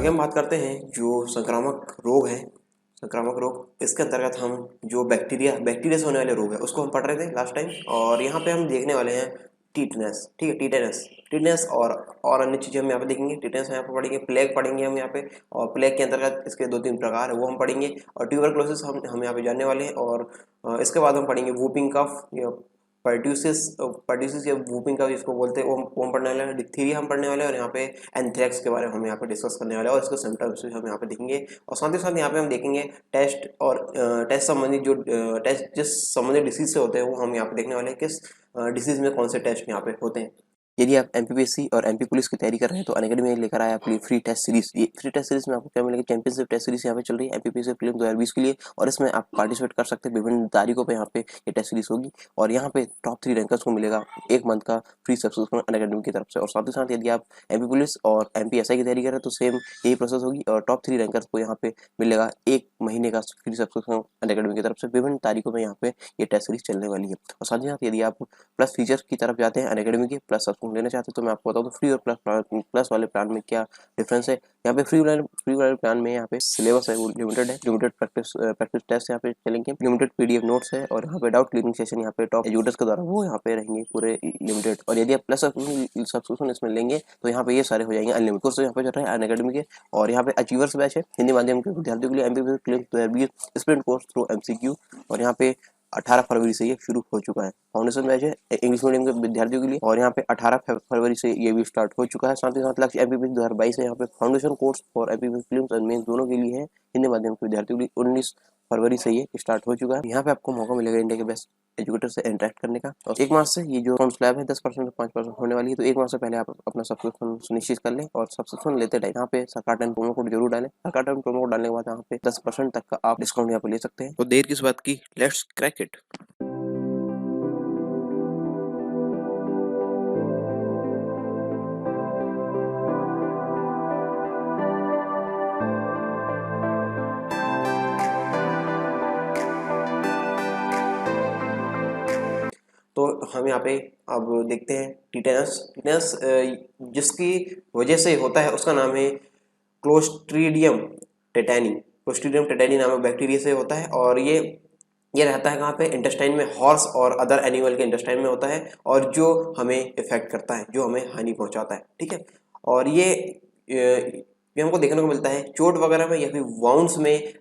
आगे हम बात करते हैं जो संक्रामक रोग है। संक्रामक रोग इसके अंतर्गत हम जो बैक्टीरिया से होने वाले रोग है उसको हम पढ़ रहे थे लास्ट टाइम, और यहाँ पे हम देखने वाले हैं टीटनेस। ठीक है, टीटनेस और अन्य चीज़ें हम यहाँ पे देखेंगे। टीटनेस यहाँ पे पढ़ेंगे, प्लेग पढ़ेंगे हम यहाँ पे, और प्लेग के अंतर्गत इसके 2-3 प्रकार है वो हम पढ़ेंगे, और ट्यूबरक्लोसिस हम यहाँ पे जानने वाले हैं। और इसके बाद हम पढ़ेंगे वूपिंग कफ या पर्ट्यूसिस या वूपिंग कफ जिसको बोलते हैं वो हम पढ़ने वाले हैं। डिप्थीरिया हम पढ़ने वाले हैं, और यहाँ पे एंथ्रेक्स के बारे में हम यहाँ पे डिस्कस करने वाले हैं, और इसके सिम्टम्स भी हम यहाँ पे देखेंगे। और साथ ही साथ यहाँ पे हम देखेंगे टेस्ट और टेस्ट संबंधित जो टेस्ट जिस संबंधित डिसीज से होते हैं वो हम यहाँ पे देखने वाले हैं, किस डिसीज में कौन से टेस्ट यहाँ पे होते हैं। यदि आप एमपीपीएससी और एमपी पुलिस की तैयारी कर रहे हैं तो अनअकैडमी में लेकर आया आपके लिए फ्री टेस्ट सीरीज। ये फ्री टेस्ट सीरीज में आपको क्या मिलेगा, चैंपियनशिप टेस्ट सीरीज यहाँ पे चल रही है एमपीपीएससी प्रीलिम्स 2020 के लिए, और इसमें आप पार्टिसिपेट कर सकते हैं। विभिन्न तारीखों पे यहाँ पे ये टेस्ट सीरीज होगी, और यहाँ पे टॉप 3 रैंकर्स को मिलेगा 1 मंथ का फ्री सब्सक्रिप्शन अनअकैडमी की तरफ से। और साथ ही साथ यदि आप एमपी पुलिस और एमपीएसआई की तैयारी कर रहे हैं तो सेम यही प्रोसेस होगी, और टॉप 3 रैंकर्स को यहाँ पे मिलेगा 1 महीने का फ्री सब्सक्रिप्शन अनअकैडमी की तरफ से। विभिन्न तारीखों में यहाँ पे ये टेस्ट सीरीज चलने वाली है। और साथ ही साथ यदि आप प्लस फीचर की तरफ जाते हैं अनअकैडमी के, प्लस सब्सक्रिप्शन लेना चाहते हैं, तो मैं आपको बताऊँ तो फ्री और प्लस वाले प्लान में क्या डिफरेंस है। यहाँ पे फ्री वाले प्लान में यहाँ पे सिलेबस है वो लिमिटेड है, लिमिटेड प्रैक्टिस टेस्ट यहाँ पे चलेंगे, लिमिटेड पीडीएफ नोट्स है, और यहाँ पे डाउट क्लियरिंग सेशन यहाँ पे टॉप एजुकेटर्स के द्वारा वो यहाँ पे रहेंगे पूरे लिमिटेड। और यदि आप प्लस सब्सक्रिप्शन इसमें लेंगे तो यहाँ पे ये सारे हो जाएंगे अनलिमिटेड। कोर्स यहाँ पे चल रहे हैं अनअकैडमी के, और यहाँ पे अचीवर्स बैच है हिंदी माध्यम के विद्यार्थियों के लिए, MPPSC prelims 2020 sprint course through MCQ, और यहाँ पे 18 फरवरी से ये शुरू हो चुका है। फाउंडेशन बैच है इंग्लिश मीडियम के विद्यार्थियों के लिए, और यहाँ पे 18 फरवरी से ये भी स्टार्ट हो चुका है। साथ ही साथ लक्ष्य एमपीपीएससी 2022 है, यहाँ पे फाउंडेशन कोर्स और एमपीपीएससी प्रीलिम्स और मेंस दोनों के लिए है हिंदी माध्यम के विद्यार्थियों के लिए। 19 फरवरी से ये स्टार्ट हो चुका है। यहाँ पे आपको मौका मिलेगा इंडिया के बेस्ट एजुकेटर से इंटरेक्ट करने का। और 1 मार्च से ये जो फॉर्म स्लैब है 10% से 5% होने वाली है, तो 1 मार्च से पहले आप अपना सब्सक्रिप्शन सुनिश्चित कर लें। और सब्सक्रिप्शन लेते टाइम यहाँ पे सरकार टाइम प्रोमो कोड जरूर डालें। सरकार टाइम प्रोमो कोड डालने के बाद यहाँ पे 10% तक का आप डिस्काउंट यहाँ पे ले सकते हैं। तो देर किस बात की, लेट्स क्रैक इट। तो हम यहाँ पे अब देखते हैं टीटेनस जिसकी वजह से होता है उसका नाम है क्लोस्ट्रीडियम टेटानी। क्लोस्ट्रीडियम टेटानी नामक बैक्टीरिया से होता है, और ये रहता है कहाँ पे, इंटेस्टाइन में, हॉर्स और अदर एनिमल के इंटेस्टाइन में होता है, और जो हमें इफेक्ट करता है, जो हमें हानि पहुंचाता है। ठीक है, और ये हमको देखने को मिलता है चोट वगैरह में या फिर वाउंड्स में।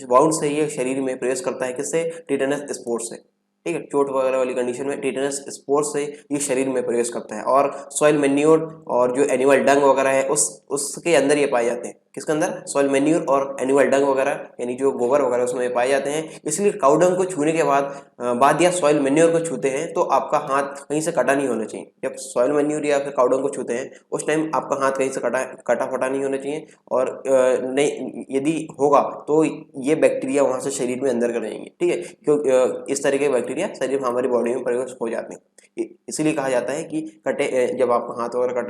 वाउंड से ये शरीर में प्रवेश करता है, किससे, टीटेनस स्पोर से। ठीक है, चोट वगैरह वाली कंडीशन में टीटेनस स्पोर से ये शरीर में प्रवेश करता है, और सॉइल मैन्योर और जो एनिमल डंग वगैरह है उसके अंदर ये पाए जाते हैं। किसके अंदर, सॉइल मैन्योर और एनिमल डंग वगैरह, यानी जो गोबर वगैरह उसमें ये पाए जाते हैं। इसलिए काउ डंग को छूने के बाद या सॉइल मैन्योर को छूते हैं तो आपका हाथ कहीं से कटा नहीं होना चाहिए। जब सॉइल मैन्योर या फिर काउ डंग को छूते हैं उस टाइम आपका हाथ कहीं से कटा फटा नहीं होना चाहिए, और नहीं, यदि होगा तो ये बैक्टीरिया वहां से शरीर में अंदर कर जाएंगे। ठीक है, क्योंकि इस तरह के बैक्टीरिया शरीर में हमारी बॉडी में प्रवेश हो जाते हैं। इसीलिए कहा जाता है कि जब आप हाथ वगैरह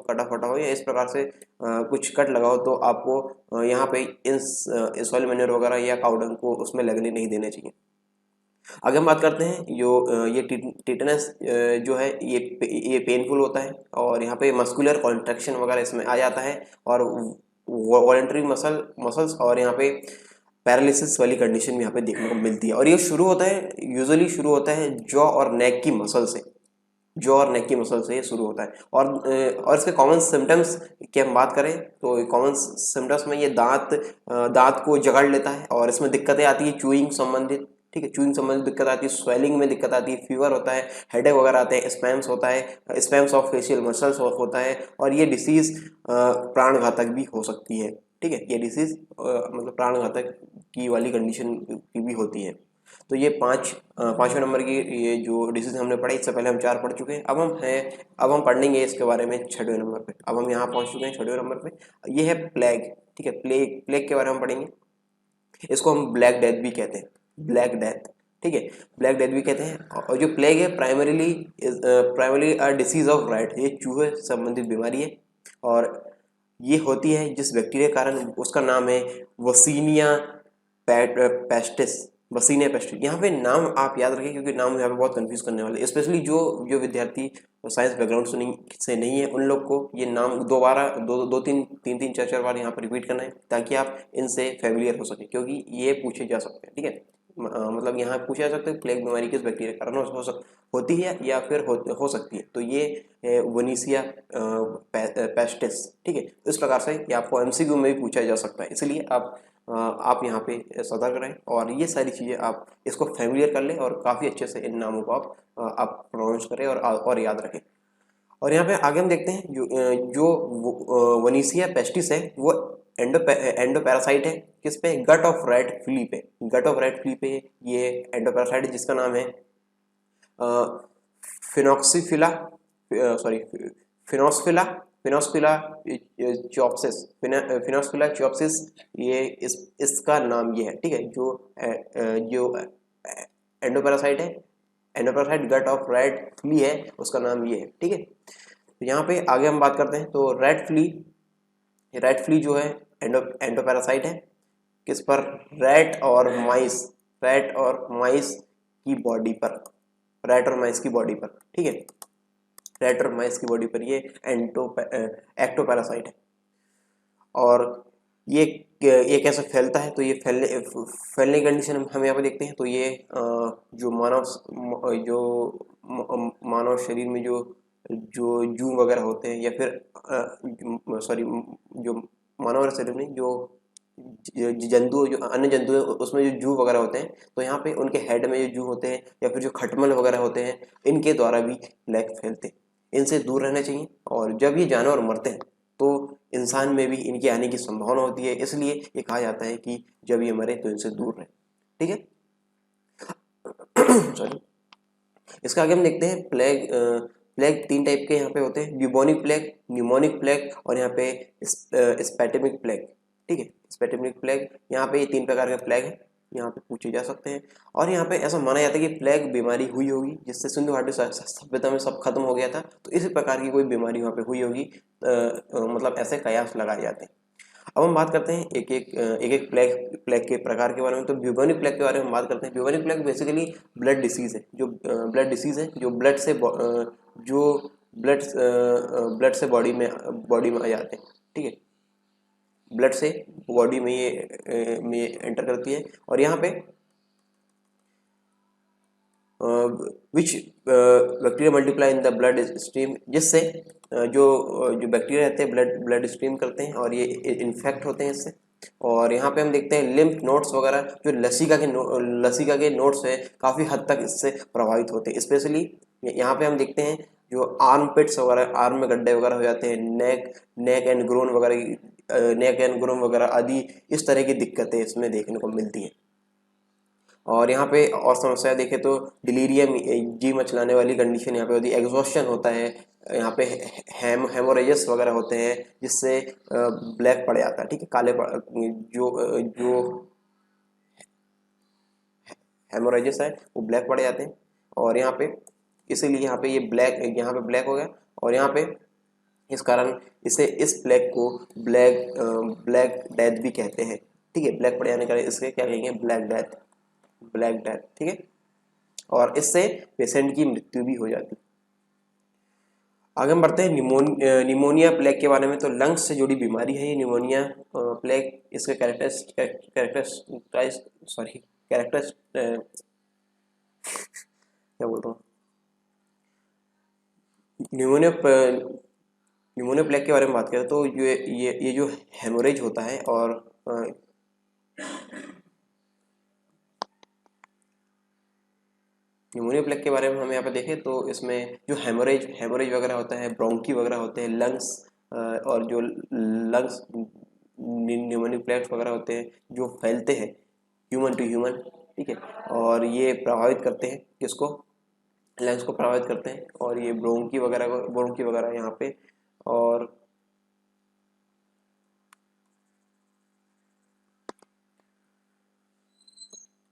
कटा फटा हो या इस प्रकार से कुछ कट लगाओ तो आपको यहाँ पे इन सॉइल मैन्योर वगैरह या काउ डंग को उसमें लगने नहीं देने चाहिए। आगे हम बात करते हैं ये टिटनस जो है ये पेनफुल होता है, और यहाँ पे मस्कुलर कॉन्ट्रैक्शन वगैरह इसमें आ जाता है, और वॉलंटरी मसल्स और यहाँ पे पैरालिसिस वाली कंडीशन भी यहाँ पे देखने को मिलती है। और ये यूजुअली शुरू होता है जॉ और नेक की मसल से। ये शुरू होता है, और इसके कॉमन सिम्टम्स की हम बात करें तो कॉमन सिम्टम्स में ये दांत को जकड़ लेता है, और इसमें दिक्कतें आती है चूइंग संबंधित। ठीक है, चूइंग संबंधित दिक्कत आती है, स्वेलिंग में दिक्कत आती है, फीवर होता है, हेडेक वगैरह आते हैं, स्पैम्स होता है, स्पैम्स ऑफ फेशियल मसल्स होता है, और ये डिसीज प्राणघातक भी हो सकती है। ठीक है, ये डिसीज मतलब प्राणघातक की वाली कंडीशन की भी होती है। तो ये पांचवें नंबर की ये जो डिसीज हमने पढ़े, इससे पहले हम 4 पढ़ चुके हैं। अब हम पढ़ेंगे इसके बारे में 6वें नंबर पे। अब हम यहाँ पहुँच चुके हैं 6वें नंबर पे। ये है प्लेग। ठीक है, प्लेग के बारे में हम पढ़ेंगे। इसको हम ब्लैक डेथ भी कहते हैं, ब्लैक डेथ। ठीक है, ब्लैक डेथ भी कहते हैं। और जो प्लेग है primarily a disease of right, ये चूहे संबंधित बीमारी है, और ये होती है जिस बैक्टीरिया के कारण, उसका नाम है वसीनिया पेस्टिस। यहाँ पे नाम आप याद रखें, क्योंकि नाम यहाँ पे बहुत कंफ्यूज करने वाले, स्पेशली जो विद्यार्थी साइंस बैकग्राउंड से नहीं है उन लोग को ये नाम दोबारा दो तीन चार चार बार यहाँ पर रिपीट करना है ताकि आप इनसे फेमिलियर हो सके, क्योंकि ये पूछे जा सकते हैं। ठीक है, मतलब यहाँ पूछा जा सकता है प्लेग बीमारी किस बैक्टीरिया के कारण होती है या फिर हो सकती है, तो ये वनीसिया पेस्टिस। ठीक है, इस प्रकार से ये आपको एमसीक्यू में भी पूछा जा सकता है, इसलिए आप यहाँ पे सतर्क रहें और ये सारी चीज़ें आप इसको फेमिलियर कर लें और काफ़ी अच्छे से इन नामों को आप प्रोनाउंस करें और याद रखें। और यहाँ पे आगे हम देखते हैं जो वनीसिया पेस्टिस है वो एंडो पैरासाइट है किस पे, गट ऑफ रेड फ्ली पे। गट ऑफ रेड फ्ली पे ये एंडो पैरासाइट है जिसका नाम है फिनॉक्सीफिला सॉरी फिनोस्फिला फिनोस्फिला चॉप्सिस फिनोस्फिला चॉप्सिस, ये इसका नाम ये है। ठीक है, जो एंडोपैरासाइट है, endoparasite gut of red flea है, उसका नाम ये है। ठीक है, तो यहाँ पे आगे हम बात करते हैं तो रेड फ्ली जो है एंडोपैरासाइट है किस पर, रैट और माइस की बॉडी पर, रैट और माइस की बॉडी पर। ठीक है, रैट और माइस की बॉडी पर ये एक्टोपैरासाइट है। और ये कैसे फैलता है, तो ये फैलने की कंडीशन हम यहाँ पे देखते हैं। तो ये जो मानव शरीर में जो जू वगैरह होते हैं या फिर सॉरी जो मानव शरीर में जो जंतु जो अन्य जंतु है उसमें जो जू वगैरह होते हैं, तो यहाँ पे उनके हेड में जो जू होते हैं या फिर जो खटमल वगैरह होते हैं, इनके द्वारा भी प्लेग फैलते हैं। इनसे दूर रहना चाहिए, और जब ये जानवर मरते हैं तो इंसान में भी इनके आने की संभावना होती है, इसलिए ये कहा जाता है कि जब ये मरे तो इनसे दूर रहे। ठीक है, सॉरी। इसका आगे हम देखते हैं प्लेग तीन टाइप के यहाँ पे होते हैं, ब्यूबोनिक प्लेग, न्यूमोनिक प्लेग और यहाँ पे स्पेटेमिक प्लेग। ठीक है, स्पेटेमिक प्लेग, यहाँ पे ये तीन प्रकार के प्लेग है, यहाँ पे पूछे जा सकते हैं। और यहाँ पे ऐसा माना जाता है कि प्लेग बीमारी हुई होगी जिससे सिंधु घाटी सभ्यता में सब खत्म हो गया था, तो इसी प्रकार की कोई बीमारी वहाँ पे हुई होगी, मतलब ऐसे कयास लगाए जाते हैं। अब हम बात करते हैं एक एक प्लेग के प्रकार के बारे में। तो ब्यूबोनिक प्लेग के बारे में हम बात करते हैं। Bubonic plague basically blood disease है, जो ब्लड से बॉडी में आ जाते हैं। ठीक है, ब्लड से बॉडी में ये एंटर करती है, और यहाँ पे विच bacteria multiply in the blood stream, जिससे जो बैक्टीरिया रहते हैं ब्लड स्ट्रीम करते हैं और ये इन्फेक्ट होते हैं इससे। और यहाँ पे हम देखते हैं लिम्फ नोड्स वगैरह, जो लसिका के नोड्स है, काफ़ी हद तक इससे प्रभावित होते हैं। स्पेशली यहाँ पे हम देखते हैं जो आर्म पिट्स वगैरह, आर्म में गड्ढे वगैरह हो जाते हैं, नेक एंड ग्रोन वगैरह आदि, इस तरह की दिक्कतें इसमें देखने को मिलती हैं। और यहाँ पे और समस्या देखें तो डिलीरियम, जी मचलाने वाली कंडीशन यहाँ पे होती है, एग्जॉस्शन होता है, यहाँ पे हेमोरेजेस वगैरह होते हैं जिससे ब्लैक पड़ जाता है। ठीक है, जो हेमोरेजेस है वो ब्लैक पड़ जाते हैं, और यहाँ पे इसीलिए यहाँ पे यहाँ पे ब्लैक हो गया, और यहाँ पे इस कारण इस ब्लैक को ब्लैक डेथ भी कहते हैं। ठीक है, ब्लैक पड़ जाने का इसके क्या कहेंगे, ब्लैक डेथ। ठीक है, और इससे पेशेंट की मृत्यु भी हो जाती है। आगे हम बढ़ते हैं निमोनिया प्लेग के बारे में। तो लंग्स से जुड़ी बीमारी है ये निमोनिया प्लेग। इसके क्या बोल रहा हूँ, निमोनिया प्लेग के बारे में बात करें तो ये जो हेमोरेज होता है, और निमोनिया प्लेग के बारे में हम यहाँ पे देखें तो इसमें जो हेमोरेज वगैरह होता है, ब्रोंकी वगैरह होते हैं, लंग्स और जो लंग्स निमोनिक प्लेग्स वगैरह होते हैं जो फैलते हैं ह्यूमन टू ह्यूमन। ठीक है, और ये प्रभावित करते हैं किसको, लंग्स को प्रभावित करते हैं, और ये ब्रोंकी वगैरह यहाँ पे। और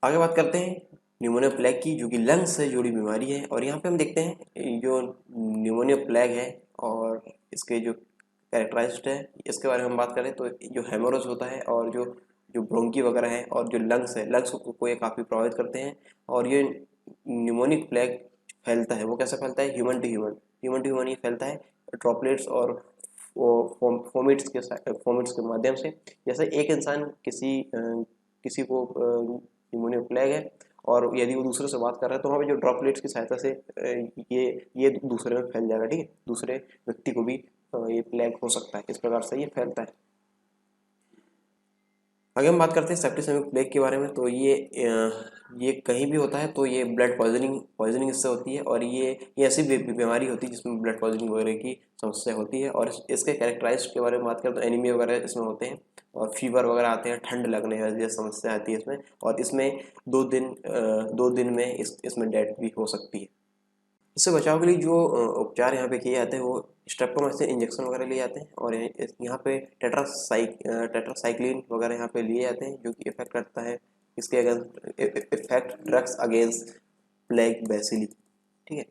आगे बात करते हैं न्यूमोनिया प्लेग की, जो कि लंग्स से जुड़ी बीमारी है। और यहाँ पे हम देखते हैं जो न्यूमोनिया प्लेग है और इसके जो कैरेक्टराइज्ड है, इसके बारे में हम बात करें तो जो हेमोरेज होता है और जो ब्रोंकी वगैरह है और जो लंग्स है, लंग्स को ये काफ़ी प्रभावित करते हैं। और ये न्यूमोनिक प्लेग फैलता है, वो कैसे फैलता है, ह्यूमन ह्यूमन टू ह्यूमन ये फैलता है ड्रॉपलेट्स और फोमिट्स के माध्यम से। जैसे एक इंसान किसी को न्यूमोनिया प्लेग है और यदि वो दूसरे से बात कर रहा है तो वहाँ पे जो ड्रॉपलेट्स की सहायता से ये दूसरे में फैल जाएगा, ठीक है, दूसरे व्यक्ति को भी ये प्लेग हो सकता है, इस प्रकार से ये फैलता है। आगे हम बात करते हैं सेप्टिसेमिक प्लेग के बारे में। तो ये कहीं भी होता है तो ये ब्लड पॉइजनिंग इससे होती है और ये ऐसी बीमारी होती है जिसमें ब्लड पॉइजनिंग वगैरह की समस्या होती है। और इसके कैरेक्टराइज के बारे में बात करें तो एनीमिया वगैरह इसमें होते हैं और फीवर वगैरह आते हैं, ठंड लगने जैसी समस्या आती है इसमें, और इसमें 2 दिन में इसमें डेथ भी हो सकती है। इससे बचाव के लिए जो उपचार यहाँ पे किए जाते हैं वो स्ट्रेप्टोमाइसिन इंजेक्शन वगैरह लिए जाते हैं और यहाँ पे टेट्रासाइक्लिन वगैरह यहाँ पे लिए जाते हैं जो कि इफेक्ट करता है इसके effect drugs against plague bacilli, ठीक है।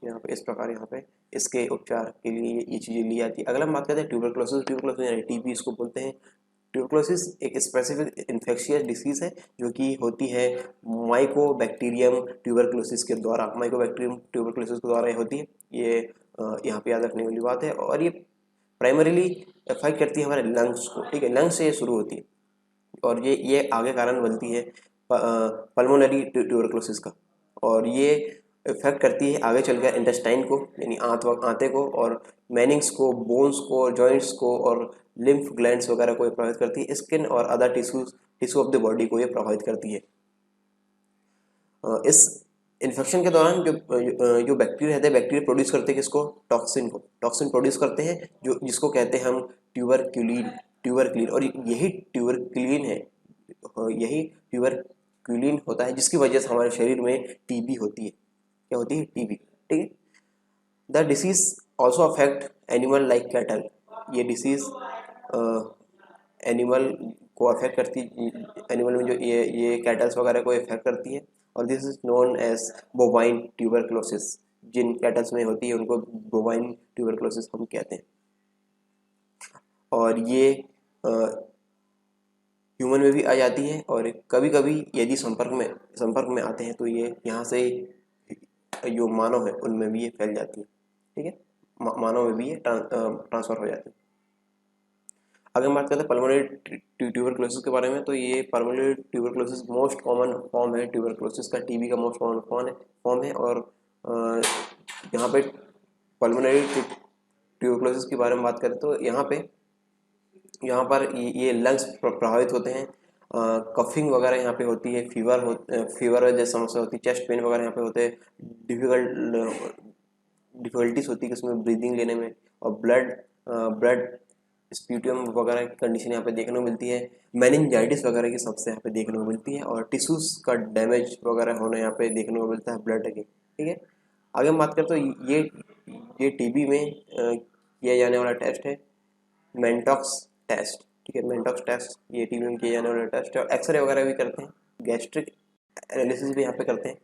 यहाँ पे इस प्रकार यहाँ पे इसके उपचार के लिए ये चीज़ें ली जाती है। अगला हम बात करते हैं ट्यूबरक्लोसिस यानी टीबी इसको बोलते हैं। ट्यूबरक्लोसिस एक स्पेसिफिक इन्फेक्शियस डिसीज़ है जो कि होती है माइकोबैक्टीरियम ट्यूबरक्लोसिस के द्वारा, माइकोबैक्टीरियम ट्यूबरक्लोसिस के द्वारा ये होती है। ये यहाँ पे याद रखने वाली बात है और ये प्राइमरीली अफेक्ट करती है हमारे लंग्स को, ठीक है, लंग्स से ये शुरू होती है और ये आगे कारण बनती है पल्मोनरी ट्यूबरक्लोसिस का, और ये इफेक्ट करती है आगे चलकर इंटेस्टाइन को यानी आंते को और मैनिंग्स को, बोन्स को, जॉइंट्स को और लिम्फ ग्लैंड्स वगैरह को ये प्रभावित करती है। स्किन और other tissue of the body को ये प्रभावित करती है। इस इन्फेक्शन के दौरान जो बैक्टीरिया रहते हैं, बैक्टीरिया प्रोड्यूस करते हैं किसको, टॉक्सिन प्रोड्यूस करते हैं जो जिसको कहते हैं हम ट्यूबरक्लीन और यही ट्यूबरक्लीन होता है जिसकी वजह से हमारे शरीर में टीबी होती है। क्या होती है, टीबी, ठीक है। The disease also affect animal like cattle, ये डिसीज एनिमल को अफेक्ट करती, एनिमल में जो ये कैटल्स वगैरह को इफेक्ट करती है और this is known as bovine tuberculosis. जिन कैटल्स में होती है उनको बोवाइन ट्यूबरक्लोसिस हम कहते हैं और ये ह्यूमन में भी आ जाती है और कभी कभी यदि संपर्क में आते हैं तो ये यहाँ से जो मानव है उनमें भी ये फैल जाती है, ठीक है, मानव में भी ये ट्रांसफर हो जाती है। अगर हम बात करते हैं पल्मोनरी ट्यूबरक्लोसिस के बारे में तो ये pulmonary tuberculosis most common form है ट्यूबरक्लोसिस का, टीबी का मोस्ट कॉमन फॉर्म है और यहाँ पे पल्मोनरी ट्यूबरक्लोसिस के बारे में बात करें तो यहाँ पर ये लंग्स प्रभावित होते हैं, कफिंग वगैरह यहाँ पे होती है, फीवर जैसी समस्या होती है, चेस्ट पेन वगैरह यहाँ पे होते हैं, डिफिकल्टीज होती है इसमें ब्रीदिंग लेने में और ब्लड स्प्यूटियम वगैरह की कंडीशन यहाँ पे देखने को मिलती है, मेनिंजाइटिस वगैरह की समस्या यहाँ पे देखने को मिलती है और टिश्यूज का डैमेज वगैरह होना यहाँ पे देखने को मिलता है ब्लड के, ठीक है। आगे हम बात करते हैं तो ये टीबी में किया जाने वाला टेस्ट है मेंटॉक्स टेस्ट, ठीक है, मेंटॉक्स टेस्ट ये टीबी में किया जाने वाला टेस्ट है और एक्सरे वगैरह भी करते हैं, गैस्ट्रिक एनालिसिस भी यहाँ पे करते हैं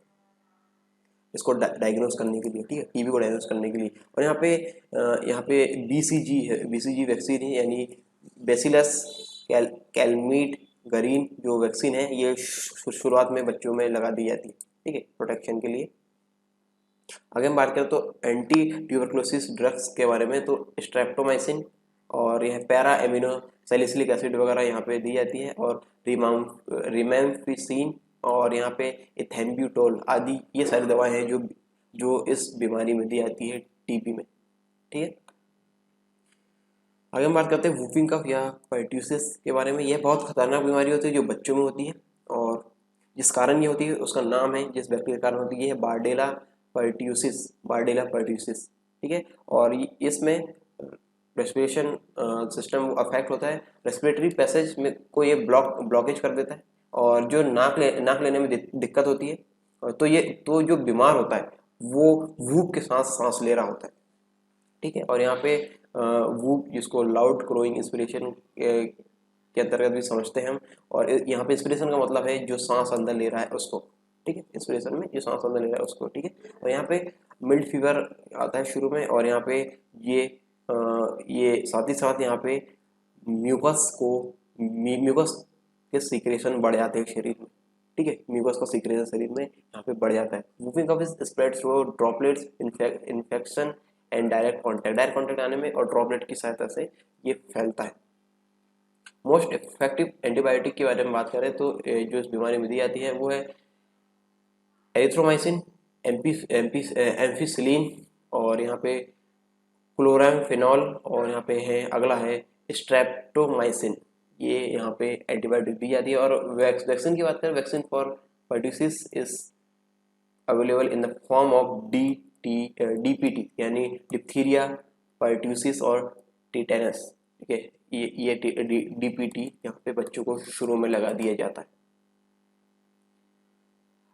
इसको डायग्नोस करने के लिए, ठीक है, टीबी को डायग्नोस करने के लिए। और यहाँ पे बीसीजी है, बीसीजी वैक्सीन है यानी बेसिलस कैलमीट गरीन जो वैक्सीन है ये शुरुआत में बच्चों में लगा दी जाती है, ठीक है, प्रोटेक्शन के लिए। आगे हम बात करें तो एंटी ट्यूबरक्लोसिस ड्रग्स के बारे में तो स्ट्रेप्टोमाइसिन और यह पैरा एमिनो सैलिसिलिक एसिड वगैरह यहाँ पे दी जाती है और रिमेम्फिसिन और यहाँ पे इथेम्ब्यूटोल आदि ये सारी दवाएं हैं जो इस बीमारी में दी जाती है टीबी में, ठीक है। आगे हम बात करते हैं वूफिंग कफ या पर्ट्यूसिस के बारे में। यह बहुत खतरनाक बीमारी होती है जो बच्चों में होती है और जिस कारण ये होती है उसका नाम है, जिस बैक्टीरिया के कारण होती है, यह बार्डेला पर्ट्यूसिस, ठीक है। और इसमें रेस्पिरेशन सिस्टम अफेक्ट होता है, रेस्पिरेटरी पैसेज में को ये ब्लॉकेज कर देता है और जो नाक लेने में दिक्कत होती है तो जो बीमार होता है वो वूप के साथ सांस ले रहा होता है, ठीक है। और यहाँ पे वूप जिसको लाउड क्रोइंग इंस्पिरेशन के अंतर्गत भी समझते हैं हम, और यहाँ पे इंस्पिरेशन का मतलब है जो सांस अंदर ले रहा है उसको, ठीक है, इंस्पिरेशन में जो सांस अंदर ले रहा है उसको, ठीक है। और यहाँ पे मिल्ड फीवर आता है शुरू में और यहाँ पे ये साथ ही साथ यहाँ पे म्यूकस के सीक्रेशन बढ़ जाते हैं शरीर में, ठीक है, म्यूकस का सीक्रेशन शरीर में यहाँ पे बढ़ जाता है। Whooping cough is spread through droplets infection and direct contact आने में और ड्रॉपलेट की सहायता से ये फैलता है। मोस्ट इफेक्टिव एंटीबायोटिक के बारे में बात करें तो जो इस बीमारी में दी जाती है वो है एरिथ्रोमाइसिन, एम्फिसिलिन, और यहाँ पे क्लोरामफेनॉल, और यहाँ पे है अगला है स्ट्रेप्टोमाइसिन। ये यहाँ पे एंटीबायोटिक दी जाती है। और वैक्सीन की बात करें, vaccine for pertussis is available in the form of DPT यानी डिप्थीरिया, पर्ट्यूसिस और टिटेनस। ठीक है, ये डीपीटी यहाँ पे बच्चों को शुरू में लगा दिया जाता है।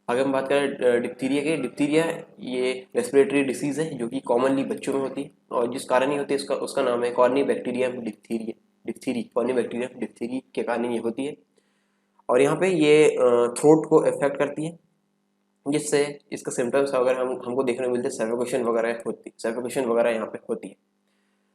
अगर हम बात करें डिप्थीरिया की, डिप्थीरिया ये रेस्पिरेटरी डिसीज है जो कि कॉमनली बच्चों में होती है, और जिस कारण ही होती है उसका नाम है कॉर्निबैक्टीरियम डिप्थीरी कॉर्निबैक्टीरियम डिप्थीरी के कारण ये होती है। और यहाँ पे ये थ्रोट को इफेक्ट करती है, जिससे इसका सिम्टम्स अगर हमको देखने को मिलते हैं सफोकेशन वगैरह यहाँ पे होती है।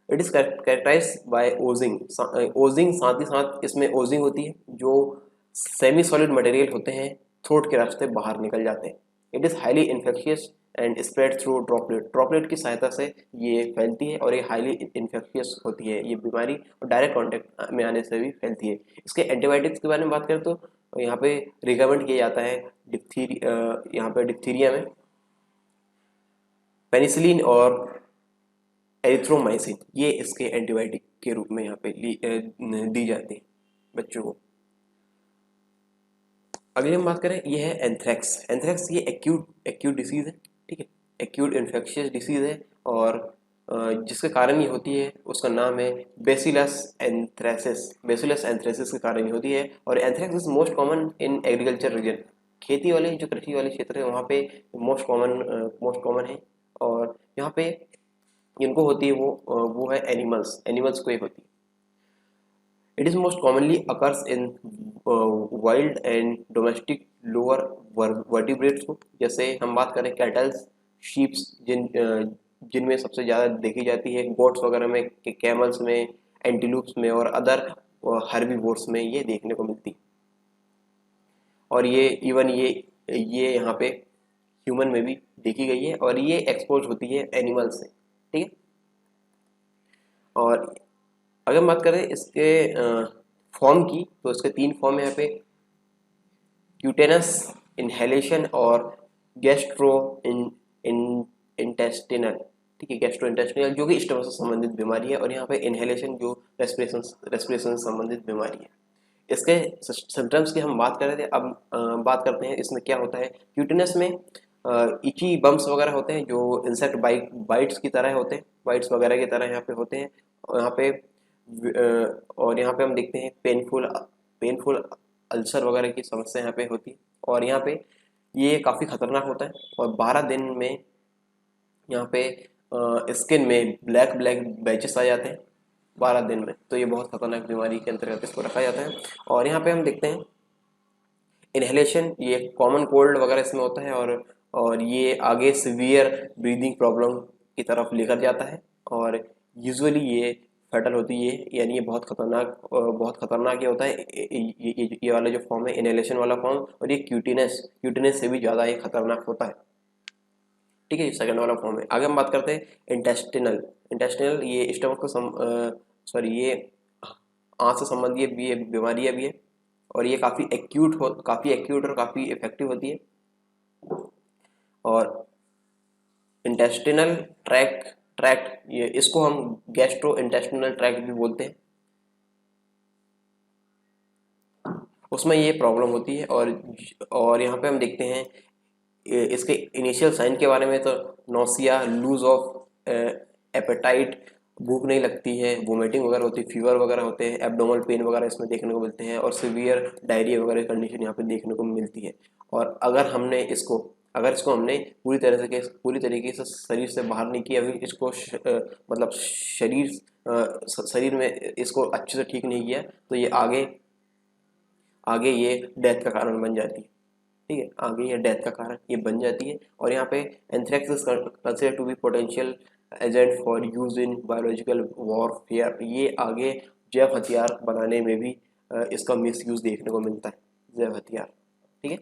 It is characterize by oozing, साथ ही साथ इसमें ओजिंग होती है, जो सेमी सॉलिड मटेरियल होते हैं थ्रोट के रास्ते बाहर निकल जाते हैं। It is highly infectious and spread through droplet की सहायता से ये फैलती है, और ये हाईली इन्फेक्शियस होती है ये बीमारी, और डायरेक्ट कॉन्टैक्ट में आने से भी फैलती है। इसके एंटीबायोटिक्स के बारे में बात करें तो यहाँ पे रिकमेंड किया जाता है यहाँ पे डिप्थीरिया में पेनिसिलिन और एरिथ्रोमाइसिन, ये इसके एंटीबायोटिक के रूप में यहाँ पे दी जाती है बच्चों को। अगली हम बात करें, ये है एंथ्रेक्स ये एक्यूट डिसीज है। ठीक है, एक्यूट इन्फेक्शियस डिसीज है, और जिसके कारण ये होती है उसका नाम है बेसिलस एंथ्रेसिस के कारण ये होती है। और anthrax is most common in agriculture region, खेती वाले जो कृषि वाले क्षेत्र है वहाँ पे मोस्ट कॉमन है। और यहाँ पे जिनको होती है वो है एनिमल्स को ही होती है। It is most commonly occurs in wild and domestic lower vertebrates को, जैसे हम बात करें कैटल्स, शीप्स जिनमें सबसे ज़्यादा देखी जाती है, गोट्स वगैरह में, कैमल्स में, एंटीलूप्स में और अदर हर्बीवोर्स में ये देखने को मिलती है। और ये इवन ये यहाँ पे ह्यूमन में भी देखी गई है, और ये एक्सपोज होती है एनिमल से। ठीक है, और अगर हम बात करें इसके फॉर्म की तो इसके 3 फॉर्म है यहाँ पे, क्यूटेनस इनहेलेशन और गैस्ट्रो इंटेस्टिनल। ठीक है, गैस्ट्रो इंटेस्टिनल जो कि स्टमक से संबंधित बीमारी है, और यहाँ पे इनहेलेशन जो रेस्पिरेशन से संबंधित बीमारी है। इसके सिम्टम्स की हम बात कर रहे थे, अब बात करते हैं इसमें क्या होता है। क्यूटेनस में इची बम्स वगैरह होते हैं जो इंसेक्ट बाइट्स की तरह होते हैं, बाइट्स वगैरह की तरह यहाँ पे होते हैं, और यहाँ पे हम देखते हैं पेनफुल अल्सर वगैरह की समस्या यहाँ पे होती है। और यहाँ पे ये काफ़ी खतरनाक होता है, और 12 दिन में यहाँ पे स्किन में ब्लैक बैचेस आ जाते हैं 12 दिन में। तो ये बहुत खतरनाक बीमारी के अंतर्गत इसको रखा जाता है। और यहाँ पे हम देखते हैं इनहेलेशन, ये कॉमन कोल्ड वगैरह इसमें होता है, और ये आगे सीवियर ब्रीदिंग प्रॉब्लम की तरफ लेकर जाता है, और यूजुअली ये फैटल होती है, यानी ये बहुत खतरनाक ये होता है। ये वाला जो फॉर्म है इनहेलेशन वाला फॉर्म, और ये क्यूटिनस से भी ज़्यादा ये खतरनाक होता है। ठीक है, ये सेकंड वाला फॉर्म है। आगे हम बात करते हैं इंटेस्टिनल ये स्टमक को ये आँत से संबंधित भी ये बीमारियाँ भी है, और ये काफ़ी एक्यूट और काफ़ी इफेक्टिव होती है। और इंटेस्टिनल ट्रैक्ट ये इसको हम गैस्ट्रो इंटेस्टिनल ट्रैक्ट भी बोलते हैं, उसमें ये प्रॉब्लम होती है। और यहाँ पे हम देखते हैं इसके इनिशियल साइन के बारे में, तो नोसिया, लूज ऑफ एपेटाइट, भूख नहीं लगती है, वोमिटिंग वगैरह होती है, फीवर वगैरह होते हैं, एब्डोमल पेन वगैरह इसमें देखने को मिलते हैं, और सीवियर डायरिया वगैरह कंडीशन यहाँ पे देखने को मिलती है। और अगर इसको हमने पूरी तरीके से शरीर से बाहर नहीं किया, अभी इसको मतलब शरीर में इसको अच्छे से ठीक नहीं किया, तो ये आगे ये डेथ का कारण बन जाती है। ठीक है, आगे ये डेथ का कारण ये बन जाती है। और यहाँ पे anthrax is considered to be potential agent for use in biological warfare, ये आगे जैव हथियार बनाने में भी इसका मिस यूज देखने को मिलता है, जैव हथियार। ठीक है,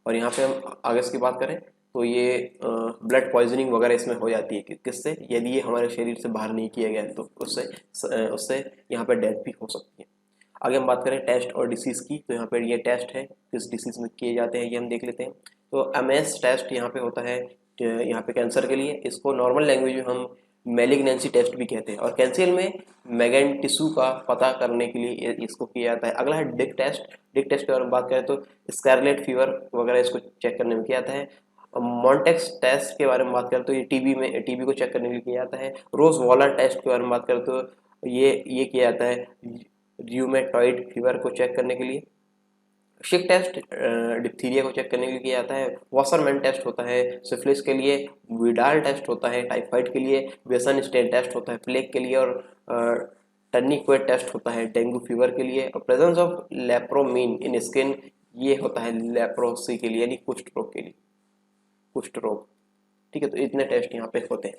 और यहाँ पे हम आगे इसकी बात करें तो ये ब्लड पॉइजनिंग वगैरह इसमें हो जाती है किससे, यदि ये हमारे शरीर से बाहर नहीं किया गया तो उससे उससे यहाँ पे डेथ भी हो सकती है। आगे हम बात करें टेस्ट और डिसीज़ की, तो यहाँ पर ये टेस्ट है किस डिसीज़ में किए जाते हैं ये हम देख लेते हैं। तो एमएस टेस्ट यहाँ पे होता है यहाँ पे कैंसर के लिए, इसको नॉर्मल लैंग्वेज में हम मैलिग्नेंसी टेस्ट भी कहते हैं, और कैंसर में मैगन टिश्यू का पता करने के लिए इसको किया जाता है। अगला है डिक टेस्ट। डिक टेस्ट के बारे में बात करें तो स्कारलेट फीवर वगैरह इसको चेक करने में किया जाता है। मॉन्टेक्स टेस्ट के बारे में बात करें तो ये टीबी को चेक करने के लिए किया जाता है। रोज वॉलर टेस्ट के बारे में बात करें तो ये किया जाता है र्यूमेटॉइड फीवर को चेक करने के लिए। शिक टेस्ट डिप्थीरिया को चेक करने के लिए किया जाता है। वॉसरमैन टेस्ट होता है सिफिलिस के लिए। विडाल टेस्ट होता है टाइफाइड के लिए। वेसन स्टेन टेस्ट होता है प्लेग के लिए। और टर्निक्वेट टेस्ट होता है डेंगू फीवर के लिए। और प्रेजेंस ऑफ लेप्रोमीन इन स्किन ये होता है लेप्रोसी के लिए, यानी कुष्ठ रोग के लिए, कुष्ठ रोग। ठीक है, तो इतने टेस्ट यहाँ पे होते हैं।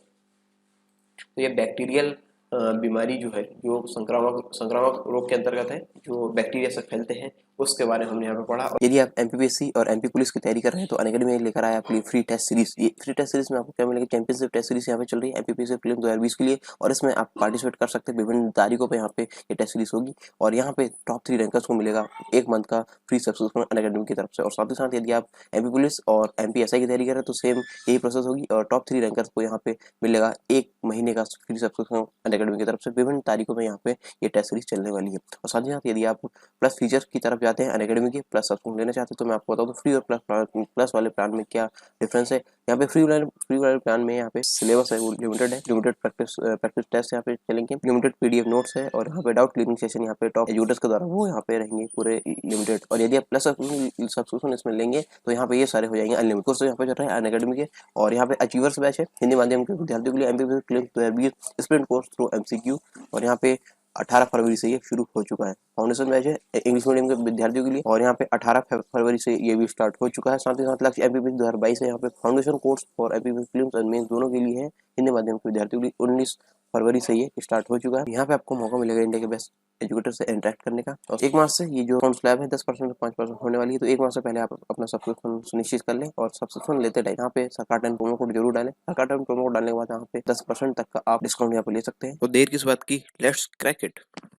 तो ये बैक्टीरियल बीमारी जो है, जो संक्रामक रोग के अंतर्गत है, जो बैक्टीरिया से फैलते हैं, उसके बारे में हमने यहाँ पे पढ़ा। यदि आप एमपीपीएससी और एमपी पुलिस की तैयारी कर रहे हैं तो अनअकैडमी में लेकर आया आपके लिए फ्री टेस्ट सीरीज। ये फ्री टेस्ट सीरीज में आपको क्या मिलेगा, चैंपियनशिप टेस्ट सीरीज यहाँ पे चल रही है एमपीपीएससी प्रीलिम्स 2020 के लिए, और इसमें आप पार्टिसिपेट कर सकते हैं। विभिन्न तारीखों पर यहाँ पे ये टेस्ट सीरीज होगी, और यहाँ पे टॉप 3 रैंकर्स को मिलेगा 1 मंथ का फ्री सब्सक्रिप्शन अनअकैडमी की तरफ से। और साथ ही साथ यदि आप एमपी पुलिस और एमपीएसआई की तैयारी कर रहे हैं तो सेम यही प्रोसेस होगी, और टॉप 3 रैंकर्स को यहाँ पे मिलेगा 1 महीने का फ्री सब्सक्रिप्शन अनअकैडमी की तरफ से। विभिन्न तारीखों में यहाँ पे ये टेस्ट सीरीज चलने वाली है। और साथ ही साथ यदि आप प्लस फीचर की तरफ जाते हैं अनअकैडमी के, प्लस सब्सक्रिप्शन लेना चाहते हैं, तो मैं आपको बताऊँ तो फ्री और प्लस वाले प्लान में क्या डिफरेंस है। यहाँ पे फ्री वाले प्लान में यहाँ पे सिलेबस है वो लिमिटेड है, लिमिटेड प्रैक्टिस टेस्ट यहाँ पे चलेंगे, लिमिटेड पीडीएफ नोट्स है, और यहाँ पे डाउट क्लियरिंग सेशन यहाँ पे टॉप एजुकेटर्स के द्वारा वो यहाँ पे रहेंगे पूरे लिमिटेड। और यदि आप प्लस सब्सक्रिप्शन इसमें लेंगे तो यहाँ पे ये सारे हो जाएंगे अनलिमिटेड। कोर्स यहाँ पे चल रहा है अनअकैडमी के, और यहाँ पे अचीवर्स बैच है हिंदी माध्यम के विद्यार्थियों के लिए, MPPSC sprint course through MCQ, और यहाँ पे 18 फरवरी से ये शुरू हो चुका है। फाउंडेशन बैच है इंग्लिश मीडियम के विद्यार्थियों के लिए, और यहाँ पे 18 फरवरी से ये भी स्टार्ट हो चुका है। साथ ही साथ लक्ष्य एमपीपीएससी 2022 है, यहाँ पे foundation course for MPPSC prelims and mains दोनों के लिए है, हिंदी माध्यम के विद्यार्थियों के लिए 19 फरवरी से ये स्टार्ट हो चुका है। यहाँ पे आपको मौका मिलेगा इंडिया के बेस्ट एजुकेटर से इंटरेक्ट करने का। और 1 मार्च से ये जो फॉर्म स्लैब है 10% से 5% होने वाली है, तो 1 मार्च से पहले आप अपना सब्सक्रिप्शन सुनिश्चित कर लें। और सब्सक्रिप्शन लेते टाइम यहाँ पे सरकार टाइम प्रोमो कोड जरूर डालें। सरकार टाइम प्रोमो कोड डालने के बाद यहाँ पे 10% तक का आप डिस्काउंट यहाँ पे ले सकते हैं। तो देर किस बात की, लेट्स क्रैक इट।